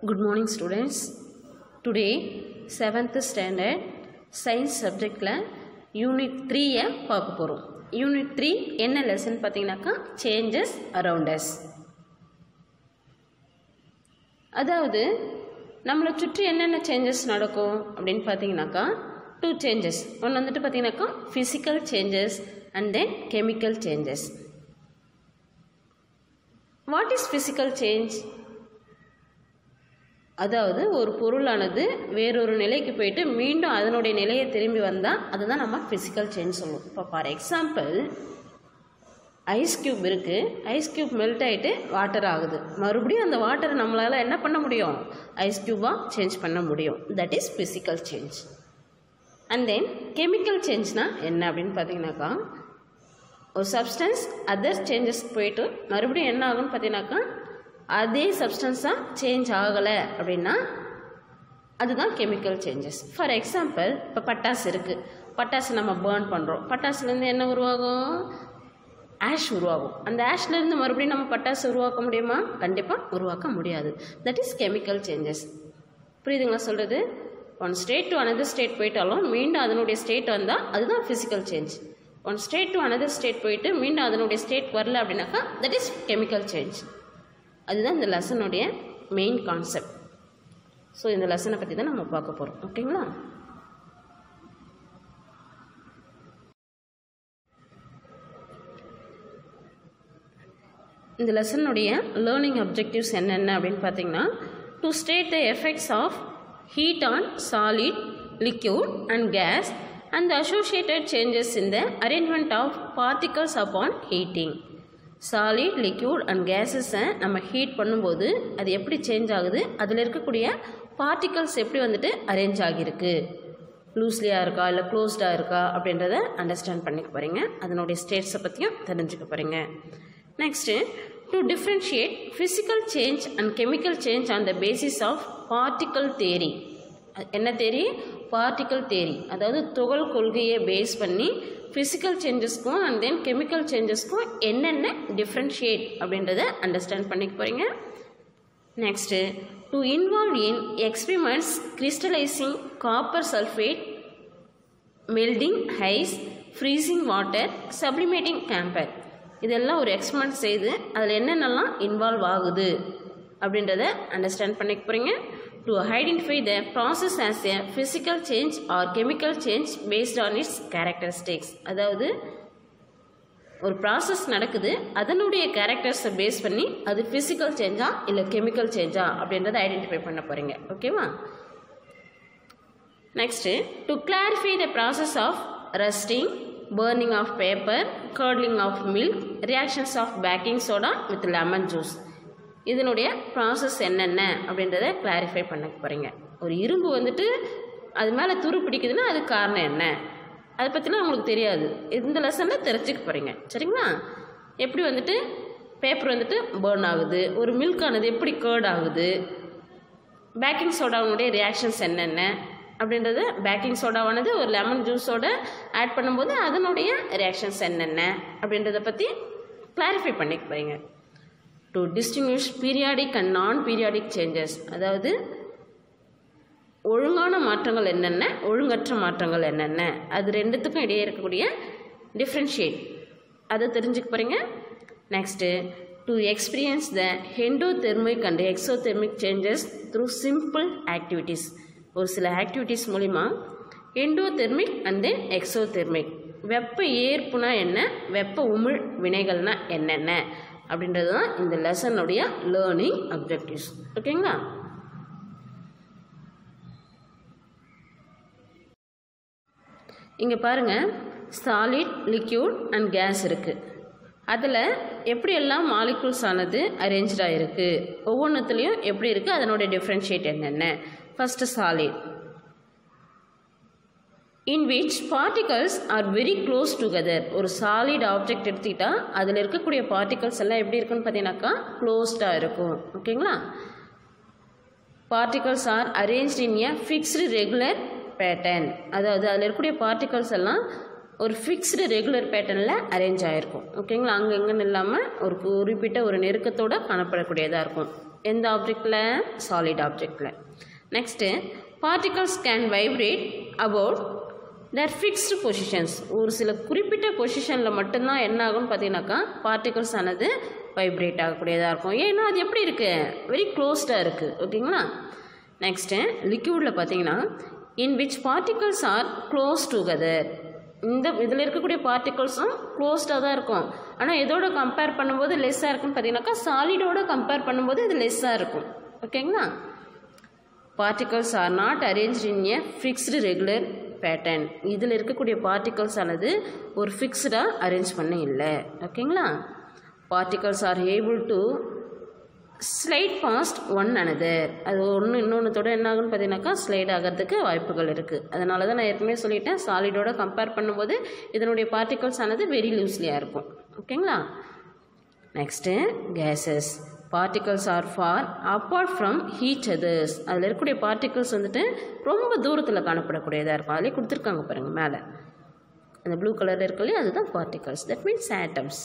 Good morning students. Today 7th standard science subject la unit 3 பார்க்க போறோம். Unit 3 என்ன lesson பாத்தீங்கன்னாக்கா changes around us. அதாவது நம்மள சுற்றி என்னென்ன changes நடக்கும் அப்படினு பாத்தீங்கன்னாக்கா two changes. ஒன்னு வந்துட்டு பாத்தீங்கன்னாக்கா physical changes and then chemical changes. What is physical change? அதாவது ஒரு பொருளானது வேறொரு நிலைக்கு போயிட்டு மீண்டும் அதனுடைய நிலையை திரும்பி வந்தால் அதுதான் நம்ம ஃபிசிக்கல் சேஞ்ச் சொல்லுவோம். இப்போ ஃபார் எக்ஸாம்பிள் ஐஸ் கியூப் இருக்குது, ஐஸ் கியூப் மெல்ட் ஆகிட்டு வாட்டர் ஆகுது, மறுபடியும் அந்த வாட்டரை நம்மளால் என்ன பண்ண முடியும், ஐஸ் கியூபாக சேஞ்ச் பண்ண முடியும். That is physical change. And then chemical சேஞ்ச்னால் என்ன அப்படின்னு பார்த்தீங்கன்னாக்கா ஒரு சப்ஸ்டன்ஸ் அதர் சேஞ்சஸ்க்கு போயிட்டு மறுபடியும் என்ன ஆகுன்னு பார்த்தீங்கன்னாக்கா அதே சப்ஸ்டன்ஸாக சேஞ்ச் ஆகலை அப்படின்னா அதுதான் கெமிக்கல் சேஞ்சஸ். ஃபார் எக்ஸாம்பிள் இப்போ பட்டாசு இருக்குது, பட்டாசு நம்ம பேர்ன் பண்ணுறோம், பட்டாசுலேருந்து என்ன உருவாகும், ஆஷ் உருவாகும். அந்த ஆஷ்லேருந்து மறுபடியும் நம்ம பட்டாசு உருவாக்க முடியுமா, கண்டிப்பாக உருவாக்க முடியாது. That is chemical changes. புரியுதுங்களா சொல்கிறது? One state to another state போயிட்டாலும் மீண்டும் அதனுடைய ஸ்டேட் வந்தால் அதுதான் physical change. One state to another state போயிட்டு மீண்டும் அதனுடைய ஸ்டேட் வரல அப்படின்னாக்கா தட் இஸ் கெமிக்கல் சேஞ்ச். அதுதான் இந்த லெசனுடைய மெயின் கான்செப்ட். ஸோ இந்த லெசனை பற்றி தான் நம்ம பார்க்க போகிறோம். ஓகேங்களா? இந்த லெசனுடைய லேர்னிங் அப்ஜெக்டிவ்ஸ் என்னென்ன அப்படின்னு பார்த்தீங்கன்னா to state the effects of heat on solid, liquid and gas and the associated changes in the arrangement of particles upon heating. Solid, liquid and கேஸஸை நம்ம ஹீட் பண்ணும்போது அது எப்படி சேஞ்ச் ஆகுது, அதில் இருக்கக்கூடிய பார்ட்டிகல்ஸ் எப்படி வந்துட்டு அரேஞ்ச் ஆகியிருக்கு, லூஸ்லியாக இருக்கா இல்லை க்ளோஸ்டாக இருக்கா அப்படின்றத அண்டர்ஸ்டாண்ட் பண்ணிக்க போகிறீங்க. அதனுடைய ஸ்டேட்ஸை பற்றியும் தெரிஞ்சுக்க போகிறீங்க. Next to differentiate physical change and chemical change on the basis of particle theory. என்ன தேரி? Particle theory. அதாவது துகள் கொள்கையை பேஸ் பண்ணி ஃபிசிக்கல் சேஞ்சஸ்க்கும் அண்ட் தென் கெமிக்கல் சேஞ்சஸ்க்கும் என்னென்ன டிஃப்ரென்ஷியேட் அப்படின்றத அண்டர்ஸ்டாண்ட் பண்ணிக்க போகிறீங்க. Next to involve in experiments crystallizing copper sulphate, melting ice, freezing water, sublimating camphor. இதெல்லாம் ஒரு எக்ஸ்பிரிமெண்ட் செய்து அதில் என்னென்னலாம் இன்வால்வ் ஆகுது அப்படின்றத அண்டர்ஸ்டாண்ட் பண்ணிக்க போகிறீங்க. To identify the process as a physical change or chemical change based on its characteristics. அதாவது ஒரு ப்ராசஸ் நடக்குது, அதனுடைய கேரக்டர்ஸை பேஸ் பண்ணி அது ஃபிசிக்கல் சேஞ்சா இல்லை கெமிக்கல் சேஞ்சா அப்படின்றத ஐடென்டிஃபை பண்ண போகிறீங்க. ஓகேவா? Next to clarify the process of rusting, burning of paper, curdling of milk, reactions of baking soda with lemon juice. இதனுடைய ப்ராசஸ் என்னென்ன அப்படின்றத கிளாரிஃபை பண்ண போகிறீங்க. ஒரு இரும்பு வந்துட்டு அது மேலே துரு பிடிக்குதுன்னா அது காரணம் என்ன, அதை பற்றிலாம் உங்களுக்கு தெரியாது. இந்த லெசனில் தெரிஞ்சுக்க போகிறீங்க. சரிங்களா? எப்படி வந்துட்டு பேப்பர் வந்துட்டு பேர்ன் ஆகுது, ஒரு மில்க் ஆனது எப்படி கர்ட் ஆகுது, பேக்கிங் சோடாவுடைய ரியாக்ஷன்ஸ் என்னென்ன அப்படின்றது, பேக்கிங் சோடாவானது ஒரு லெமன் ஜூஸோட ஆட் பண்ணும்போது அதனுடைய ரியாக்ஷன்ஸ் என்னென்ன அப்படின்றத பற்றி கிளாரிஃபை பண்ணிக்க போகிறீங்க. டு டிஸ்டிங்விஷ் பீரியாடிக் அண்ட் நான் பீரியாடிக் சேஞ்சஸ். அதாவது ஒழுங்கான மாற்றங்கள் என்னென்ன, ஒழுங்கற்ற மாற்றங்கள் என்னென்ன, அது ரெண்டுத்துக்கும் இடையே இருக்கக்கூடிய டிஃப்ரென்ஷியேட் அதை தெரிஞ்சுக்க போகிறீங்க. Next to experience the endothermic and exothermic changes through simple activities. ஒரு சில ஆக்டிவிட்டீஸ் மூலிமா எண்டோதெர்மிக் அண்ட் தென் எக்ஸோதெர்மிக், வெப்ப ஏற்புனா என்ன, வெப்ப உமிழ் வினைகள்னா என்னென்ன அப்படின்றது தான் இந்த லெசனுடைய லேர்னிங் அப்ஜெக்டிவ்ஸ். ஓகேங்களா? இங்கே பாருங்கள், சாலிட், லிக்யூட் அண்ட் கேஸ் இருக்குது. அதில் எப்படியெல்லாம் மாலிகுல்ஸ் ஆனது அரேஞ்சாக இருக்குது, ஒவ்வொன்றுத்துலேயும் எப்படி இருக்குது, அதனுடைய டிஃப்ரென்ஷியேட் என்னென்ன. First solid, in which particles are very close together. ஒரு சாலிட் ஆப்ஜெக்ட் எடுத்துக்கிட்டால் அதில் இருக்கக்கூடிய பார்ட்டிகல்ஸ் எல்லாம் எப்படி இருக்குன்னு பார்த்தீங்கன்னாக்கா க்ளோஸ்டாக இருக்கும். ஓகேங்களா? பார்ட்டிகல்ஸ் ஆர் அரேஞ்ச்ட் இன் எ ஃபிக்ஸ்டு ரெகுலர் பேட்டர்ன். அதாவது அதில் இருக்கக்கூடிய பார்ட்டிகல்ஸ் எல்லாம் ஒரு ஃபிக்ஸ்டு ரெகுலர் பேட்டர்னில் அரேஞ்ச் ஆகிருக்கும். ஓகேங்களா? அங்கே இங்கன்னு இல்லாமல் ஒரு குறிப்பிட்ட ஒரு நெருக்கத்தோடு காணப்படக்கூடியதாக இருக்கும். எந்த ஆப்ஜெக்டில்? சாலிட் ஆப்ஜெக்டில். Next particles can vibrate about their fixed positions. ஒரு சில குறிப்பிட்ட பொசிஷனில் மட்டும்தான் என்ன ஆகும்னு பார்த்தீங்கன்னாக்கா பார்ட்டிகல்ஸ் ஆனது வைப்ரேட் ஆகக்கூடியதாக இருக்கும். ஏன்னா அது எப்படி இருக்குது? வெரி க்ளோஸ்டாக இருக்குது. ஓகேங்களா? நெக்ஸ்ட்டு லிக்யூடில் பார்த்தீங்கன்னா in which particles are close together. இந்த இதில் இருக்கக்கூடிய பார்ட்டிகல்ஸும் க்ளோஸ்டாக தான் இருக்கும். ஆனால் எதோட கம்பேர் பண்ணும்போது லெஸ்ஸாக இருக்குன்னு பார்த்தீங்கன்னாக்கா சாலிடோட கம்பேர் பண்ணும்போது இது லெஸ்ஸாக இருக்கும். ஓகேங்களா? particles are not arranged in a fixed regular pattern. இதில் இருக்கக்கூடிய பார்ட்டிகல்ஸ் ஆனது ஒரு ஃபிக்ஸ்டாக அரேஞ்ச் பண்ண இல்லை. ஓகேங்களா? particles are able to slide past one another. அது ஒன்று இன்னொன்றத்தோட என்ன ஆகுன்னு பார்த்தீங்கன்னாக்கா ஸ்லைட் ஆகிறதுக்கு வாய்ப்புகள் இருக்குது. அதனால தான் நான் ஏற்கனவே சொல்லிட்டேன், சாலிடோட கம்பேர் பண்ணும்போது இதனுடைய பார்ட்டிகல்ஸ் ஆனது வெரி லூஸ்லியாக இருக்கும். ஓகேங்களா? Next gases. particles are far apart from each others. அதில் இருக்கக்கூடிய பார்ட்டிகல்ஸ் வந்துட்டு ரொம்ப தூரத்தில் காணப்படக்கூடியதாக இருக்கும். அதிலே கொடுத்துருக்காங்க பாருங்கள் மேலே அந்த ப்ளூ கலரில் இருக்கு இல்லையா, அதுதான் particles. That means atoms.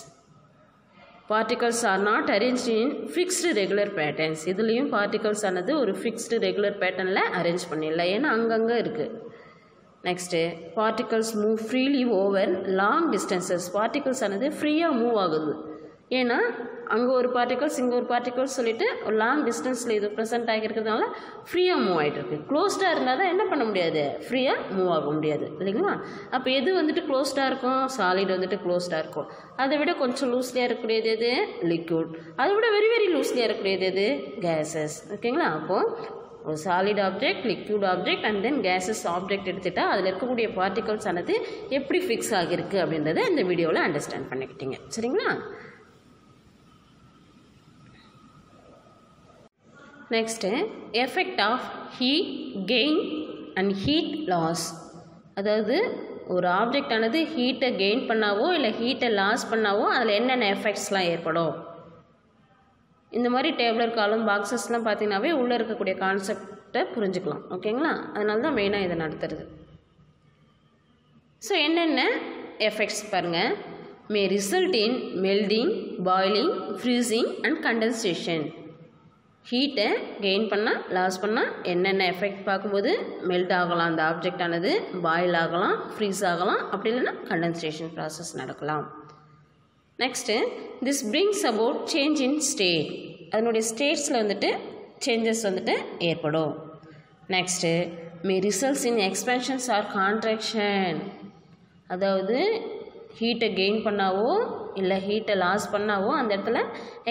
particles are not arranged in fixed regular patterns. இதுலேயும் பார்ட்டிகல்ஸ் ஆனது ஒரு ஃபிக்ஸ்டு ரெகுலர் பேட்டர்னில் அரேஞ்ச் பண்ணிடல, ஏன்னா அங்கங்கே இருக்குது. Next particles move freely over long distances. particles ஆனது ஃப்ரீயாக மூவ் ஆகுது. ஏன்னா அங்கே ஒரு பார்ட்டிகல்ஸ் இங்கே ஒரு பார்ட்டிகல்ஸ் சொல்லிட்டு ஒரு லாங் டிஸ்டன்ஸில் இது ப்ரெசென்ட் ஆகியிருக்கிறதுனால ஃப்ரீயாக மூவ் ஆகிட்டு இருக்கு. க்ளோஸ்டாக இருந்தால் தான் என்ன பண்ண முடியாது? ஃப்ரீயாக மூவ் ஆக முடியாது இல்லைங்களா? அப்போ எது வந்துட்டு க்ளோஸ்டாக இருக்கும்? சாலிட் வந்துட்டு க்ளோஸ்டாக இருக்கும். அதை விட கொஞ்சம் லூஸ்லியாக இருக்கக்கூடியது எது? லிக்யூட். அதை விட வெரி வெரி லூஸ்லியாக இருக்கக்கூடியது எது? கேஸஸ். ஓகேங்களா? அப்போது ஒரு solid object, liquid object and then gases object எடுத்துகிட்டா அதில் இருக்கக்கூடிய பார்ட்டிகல்ஸ் ஆனது எப்படி ஃபிக்ஸ் ஆகியிருக்கு அப்படின்றத இந்த வீடியோவில் அண்டர்ஸ்டாண்ட் பண்ணிக்கிட்டீங்க. சரிங்களா? Next effect of heat gain and heat loss. அதாவது ஒரு ஆப்ஜெக்ட் ஆனது ஹீட்டை கெயின் பண்ணாவோ இல்லை ஹீட்டை லாஸ் பண்ணாவோ அதில் என்னென்ன எஃபெக்ட்ஸ்லாம் ஏற்படும். இந்த மாதிரி டேபிளர் காலம் பாக்ஸஸ்லாம் பார்த்தீங்கன்னாவே உள்ளே இருக்கக்கூடிய கான்செப்டை புரிஞ்சுக்கலாம். ஓகேங்களா? அதனால தான் மெயினாக இதை நடத்துறது. ஸோ என்னென்ன எஃபெக்ட்ஸ் பாருங்கள். மே result in melting, boiling, freezing and condensation. ஹீட்டை கெயின் பண்ணால் லாஸ் பண்ணால் என்னென்ன எஃபெக்ட் பார்க்கும்போது மெல்ட் ஆகலாம் அந்த ஆப்ஜெக்ட் ஆனது, பாயில் ஆகலாம், ஃப்ரீஸ் ஆகலாம், அப்படி இல்லைன்னா கண்டென்சேஷன் ப்ராசஸ் நடக்கலாம். Next this brings about change in state. அதனுடைய ஸ்டேட்ஸில் வந்துட்டு சேஞ்சஸ் வந்துட்டு ஏற்படும். Next may results in expansions or contraction. அதாவது ஹீட்டை கெயின் பண்ணாவோ இல்லை ஹீட்டை லாஸ் பண்ணாவோ அந்த இடத்துல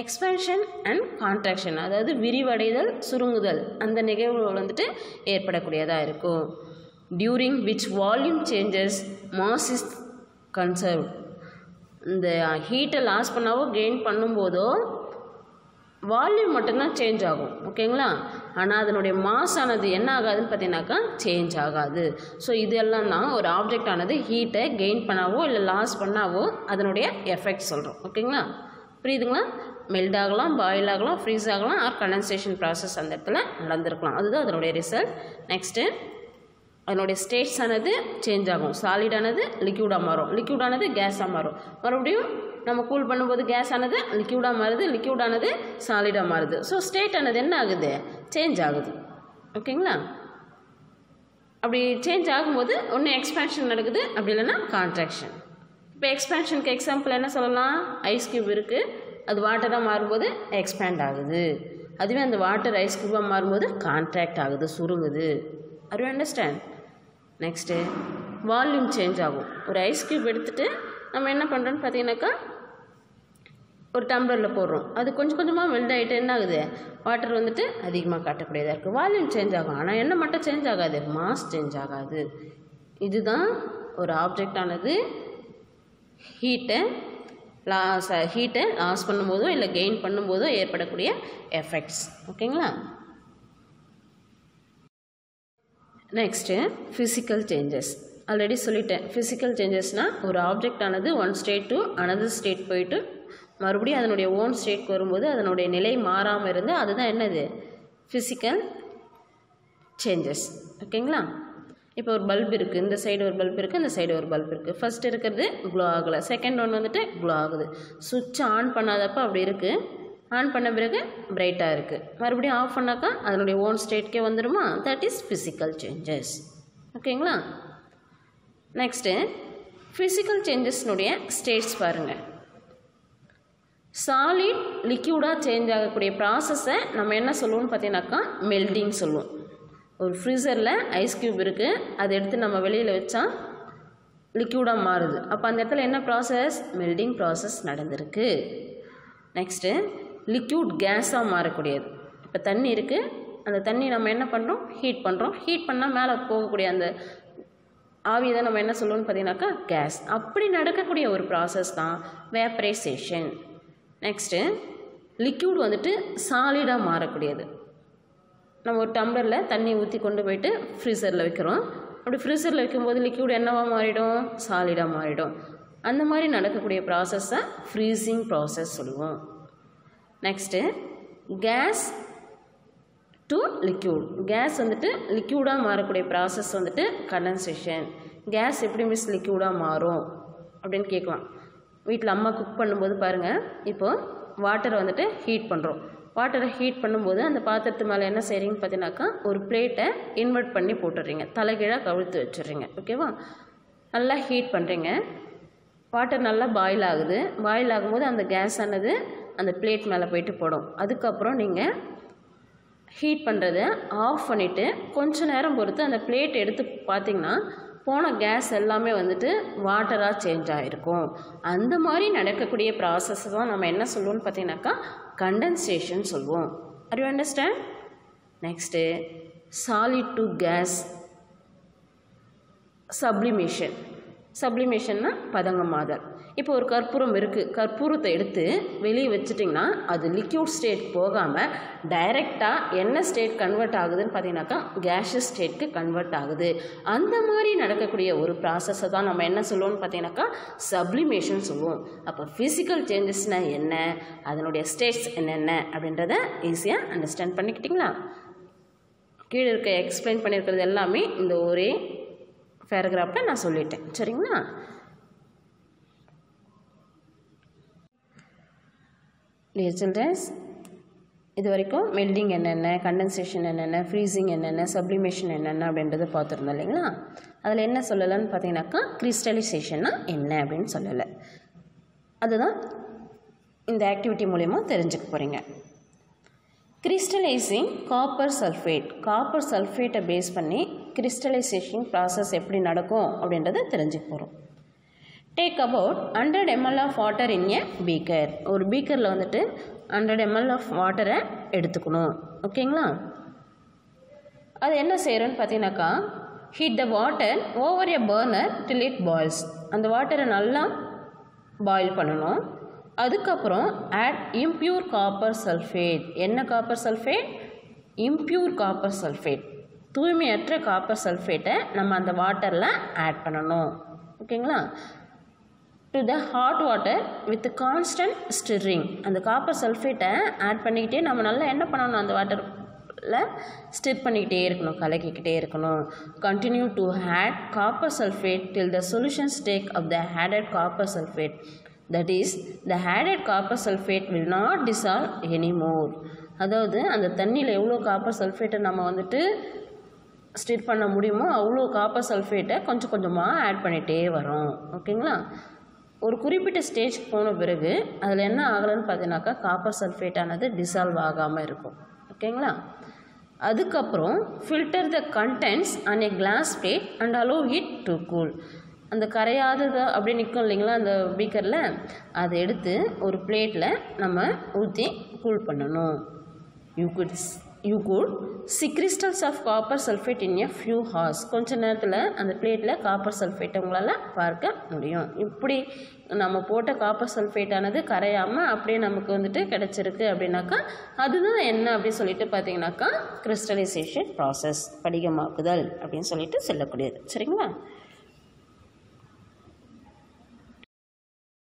எக்ஸ்பேன்ஷன் அண்ட் கான்ட்ராக்ஷன், அதாவது விரிவடைதல், சுருங்குதல், அந்த நிகழ்வுகள் வந்துட்டு ஏற்படக்கூடியதாக இருக்கும். During which volume changes mass is conserve. இந்த ஹீட்டை லாஸ் பண்ணாவோ கெயின் பண்ணும்போதோ வால்யூம் மட்டும்தான் சேஞ்ச் ஆகும். ஓகேங்களா? ஆனால் அதனுடைய மாஸ் ஆனது என்ன ஆகாதுன்னு பார்த்தீங்கன்னாக்கா சேஞ்ச் ஆகாது. ஸோ இதெல்லாம் தான் ஒரு ஆப்ஜெக்ட் ஆனது ஹீட்டை கெயின் பண்ணாவோ இல்லை லாஸ் பண்ணாவோ அதனுடைய எஃபெக்ட் சொல்கிறோம். ஓகேங்களா? புரியுதுங்களா? மெல்ட் ஆகலாம், பாயில் ஆகலாம், ஃப்ரீஸ் ஆகலாம், ஆர் கண்டென்சேஷன் ப்ராசஸ் அந்த இடத்துல நடந்திருக்கலாம். அதுதான் அதனுடைய ரிசல்ட். நெக்ஸ்ட்டு அதனுடைய ஸ்டேட்ஸ் ஆனது சேஞ்ச் ஆகும். சாலிடானது லிக்யூடாக மாறும், லிக்யூடானது கேஸாக மாறும். மறுபடியும் நம்ம கூல் பண்ணும்போது கேஸ் ஆனது லிக்யூடாக மாறுது, லிக்யூடானது சாலிடாக மாறுது. ஸோ ஸ்டேட் ஆனது என்ன ஆகுது? சேஞ்ச் ஆகுது. ஓகேங்களா? அப்படி சேஞ்ச் ஆகும்போது ஒன்று எக்ஸ்பேன்ஷன் நடக்குது, அப்படி இல்லைன்னா கான்ட்ராக்ஷன். இப்போ எக்ஸ்பேன்ஷனுக்கு எக்ஸாம்பிள் என்ன சொல்லலாம்? ஐஸ் கியூப் இருக்குது, அது வாட்டராக மாறும்போது எக்ஸ்பேண்ட் ஆகுது. அதுவே அந்த வாட்டர் ஐஸ் கியூபாக மாறும்போது கான்ட்ராக்ட் ஆகுது, சுருங்குது. Are you understand? Next volume change ஆகும். ஒரு ஐஸ் கியூப் எடுத்துகிட்டு நம்ம என்ன பண்ணுறோன்னு பார்த்தீங்கன்னாக்கா ஒரு டம்ளரில் போடுறோம், அது கொஞ்சம் கொஞ்சமாக மெல்ட் ஆகிட்டு என்ன ஆகுது? வாட்டர் வந்துட்டு அதிகமாக காட்டக்கூடியதாக இருக்குது. வால்யூம் சேஞ்ச் ஆகும், ஆனால் என்ன மட்டும் சேஞ்ச் ஆகாது? மாஸ் சேஞ்ச் ஆகாது. இதுதான் ஒரு ஆப்ஜெக்ட் ஆனது ஹீட்டை லாஸ் பண்ணும்போதோ இல்லை கெயின் பண்ணும்போதோ ஏற்படக்கூடிய எஃபெக்ட்ஸ். ஓகேங்களா? Next physical changes. ஆல்ரெடி சொல்லிட்டேன், ஃபிசிக்கல் சேஞ்சஸ்னால் ஒரு ஆப்ஜெக்ட் ஆனது one state to another state போயிட்டு மறுபடியும் அதனுடைய ஓன் ஸ்டேட்க்கு வரும்போது அதனுடைய நிலை மாறாமல் இருந்து அதுதான் என்னது? Physical changes. ஓகேங்களா? இப்போ ஒரு பல்ப் இருக்குது, இந்த சைடு ஒரு பல்ப் இருக்குது, இந்த சைடு ஒரு பல்ப் இருக்குது. ஃபஸ்ட் இருக்கிறது க்ளோ ஆகலை, செகண்ட் ஒன்று வந்துட்டு க்ளோ ஆகுது. சுவிட்ச் ஆன் பண்ணாதப்போ அப்படி இருக்குது, ஆன் பண்ண பிறகு பிரைட்டாக இருக்குது. மறுபடியும் ஆஃப் பண்ணாக்கா அதனுடைய ஓன் ஸ்டேட்கே வந்துடுமா? That is physical changes. ஓகேங்களா? நெக்ஸ்ட்டு ஃபிசிக்கல் சேஞ்சஸ்னுடைய ஸ்டேட்ஸ் பாருங்கள். சாலிட் லிக்யூடாக சேஞ்ச் ஆகக்கூடிய ப்ராசஸை நம்ம என்ன சொல்லுவோம்னு பார்த்தீங்கன்னாக்கா மெல்டிங் சொல்லுவோம். ஒரு ஃப்ரீசரில் ஐஸ் க்யூப் இருக்குது, அதை எடுத்து நம்ம வெளியில் வச்சா லிக்யூடாக மாறுது. அப்போ அந்த இடத்துல என்ன ப்ராசஸ்? மெல்டிங் ப்ராசஸ் நடந்திருக்கு. நெக்ஸ்ட்டு லிக்யூட் கேஸாக மாறக்கூடியது. இப்போ தண்ணி இருக்குது, அந்த தண்ணி நம்ம என்ன பண்ணுறோம்? ஹீட் பண்ணுறோம். ஹீட் பண்ணால் மேலே போகக்கூடிய அந்த ஆவியை தான் நம்ம என்ன சொல்லுவோம்னு பார்த்தீங்கன்னாக்கா கேஸ். அப்படி நடக்கக்கூடிய ஒரு ப்ராசஸ் தான் வேப்பரைசேஷன். நெக்ஸ்ட்டு லிக்யூட் வந்துட்டு சாலிடாக மாறக்கூடியது. நம்ம ஒரு டம்ளரில் தண்ணி ஊற்றி கொண்டு போயிட்டு ஃப்ரீசரில் வைக்கிறோம். அப்படி ஃப்ரீசரில் வைக்கும்போது லிக்யூட் என்னவாக மாறிடும்? சாலிடாக மாறிடும். அந்த மாதிரி நடக்கக்கூடிய ப்ராசஸை ஃப்ரீசிங் ப்ராசஸ் சொல்லுவோம். Next gas to liquid. Gas வந்துட்டு லிக்யூடாக மாறக்கூடிய ப்ராசஸ் வந்துட்டு கண்டென்சேஷன். கேஸ் எப்படி மிஸ் லிக்யூடாக மாறும் அப்படின்னு கேட்கலாம். வீட்டில் அம்மா குக் பண்ணும்போது பாருங்கள், இப்போது வாட்டரை வந்துட்டு ஹீட் பண்ணுறோம். வாட்டரை ஹீட் பண்ணும்போது அந்த பாத்திரத்து மேலே என்ன செய்கிறீங்கன்னு பார்த்தீங்கன்னாக்கா ஒரு பிளேட்டை இன்வெர்ட் பண்ணி போட்டுடுறீங்க, தலைகீழாக கவிழ்த்து வச்சுடுறீங்க. ஓகேவா? நல்லா ஹீட் பண்ணுறீங்க, வாட்டர் நல்லா பாயில் ஆகுது. பாயில் ஆகும்போது அந்த கேஸ் ஆனது அந்த பிளேட் மேலே போயிட்டு போடும். அதுக்கப்புறம் நீங்கள் ஹீட் பண்ணுறதை ஆஃப் பண்ணிவிட்டு கொஞ்சம் நேரம் பொறுத்து அந்த பிளேட் எடுத்து பார்த்திங்கன்னா போன கேஸ் எல்லாமே வந்துட்டு வாட்டராக சேஞ்ச் ஆகிருக்கும். அந்த மாதிரி நடக்கக்கூடிய ப்ராசஸ் தான் நம்ம என்ன சொல்லுவோம்னு பார்த்தீங்கன்னாக்கா கண்டென்சேஷன் சொல்லுவோம். Are you understand? Next solid to gas sublimation. சப்ளிமேஷன்னா பதங்கமாதல். இப்போ ஒரு கற்பூரம் இருக்குது, கற்பூரத்தை எடுத்து வெளியே வச்சுட்டிங்கன்னா அது லிக்யூட் ஸ்டேட் போகாமல் டைரெக்டாக என்ன ஸ்டேட் கன்வெர்ட் ஆகுதுன்னு பார்த்தீங்கன்னாக்கா கேஷஸ் ஸ்டேட்க்கு கன்வெர்ட் ஆகுது. அந்த மாதிரி நடக்கக்கூடிய ஒரு ப்ராசஸை தான் நம்ம என்ன சொல்லுவோம்னு பார்த்தீங்கன்னாக்கா சப்ளிமேஷன் சொல்லுவோம். அப்போ ஃபிசிக்கல் சேஞ்சஸ்னால் என்ன, அதனுடைய ஸ்டேட்ஸ் என்னென்ன அப்படின்றத ஈஸியாக அண்டர்ஸ்டாண்ட் பண்ணிக்கிட்டிங்களா? கீழே இருக்க எக்ஸ்பிளைன் பண்ணியிருக்கிறது எல்லாமே இந்த ஒரே பேராகிராஃபில் நான் சொல்லிட்டேன். சரிங்களா? டியர் சில்ட்ரன்ஸ், இது வரைக்கும் மெல்டிங் என்னென்ன, கண்டென்சேஷன் என்னென்ன, ஃப்ரீசிங் என்னென்ன, சப்ளிமேஷன் என்னென்ன அப்படின்றத பார்த்துருந்தோம் இல்லைங்களா? அதில் என்ன சொல்லலைன்னு பார்த்தீங்கன்னாக்கா கிறிஸ்டலைசேஷன்னா என்ன அப்படின்னு சொல்லலை. அதுதான் இந்த ஆக்டிவிட்டி மூலமா தெரிஞ்சுக்க போகிறீங்க. Crystallising copper sulphate. காப்பர் சல்ஃபேட்டை பேஸ் பண்ணி கிறிஸ்டலைசேஷன் ப்ராசஸ் எப்படி நடக்கும் அப்படின்றத தெரிஞ்சுக்க போகிறோம். Take about 100 ml of water in a beaker. ஒரு பீக்கரில் வந்துட்டு 100 ml ஆஃப் வாட்டரை எடுத்துக்கணும். ஓகேங்களா? அது என்ன செய்கிறோன்னு பார்த்தீங்கன்னாக்கா heat the water over a burner till it boils. அந்த வாட்டரை நல்லா பாயில் பண்ணணும். அதுக்கப்புறம் ஆட் இம்பியூர் காப்பர் சல்ஃபேட். என்ன copper sulphate? Impure copper sulphate. தூய்மையற்ற காப்பர் சல்ஃபேட்டை நம்ம அந்த வாட்டரில் ஆட் பண்ணணும். ஓகேங்களா? To the hot water with constant string. அந்த காப்பர் சல்ஃபேட்டை ஆட் பண்ணிக்கிட்டே நம்ம நல்லா என்ன பண்ணணும், அந்த வாட்டரில் ஸ்டிர் பண்ணிக்கிட்டே இருக்கணும், கலக்கிக்கிட்டே இருக்கணும். Continue to add copper sulphate till the solutions take up the added copper sulphate. That is, the added copper sulfate will not dissolve anymore. அதாவது அந்த தண்ணியில் எவ்வளோ காப்பர் சல்ஃபேட்டை நம்ம வந்துட்டு ஸ்டிர் பண்ண முடியுமோ அவ்வளோ காப்பர் சல்ஃபேட்டை கொஞ்சம் கொஞ்சமாக ஆட் பண்ணிகிட்டே வரோம். ஓகேங்களா? ஒரு குறிப்பிட்ட ஸ்டேஜ் போன பிறகு அதில் என்ன ஆகலைன்னு பார்த்தீங்கன்னாக்கா காப்பர் சல்ஃபேட்டானது டிசால்வ் ஆகாமல் இருக்கும். ஓகேங்களா? அதுக்கப்புறம் filter the contents on a glass plate and allow it to cool. அந்த கரையாதது அப்படி நிற்கும் இல்லைங்களா அந்த பீக்கரில், அதை எடுத்து ஒரு பிளேட்டில் நம்ம ஊற்றி கூல் பண்ணணும். You good see crystals of copper sulfate in a few hours. கொஞ்ச நேரத்தில் அந்த பிளேட்டில் காப்பர் சல்ஃபேட்டை உங்களால் பார்க்க முடியும். இப்படி நம்ம போட்ட காப்பர் சல்ஃபேட்டானது கரையாமல் அப்படியே நமக்கு வந்துட்டு கிடச்சிருக்கு அப்படின்னாக்கா அதுதான் என்ன அப்படின்னு சொல்லிட்டு பார்த்தீங்கன்னாக்கா கிறிஸ்டலைசேஷன் ப்ராசஸ், படிகமாக்குதல் அப்படின்னு சொல்லிட்டு சொல்லக்கூடியது. சரிங்களா?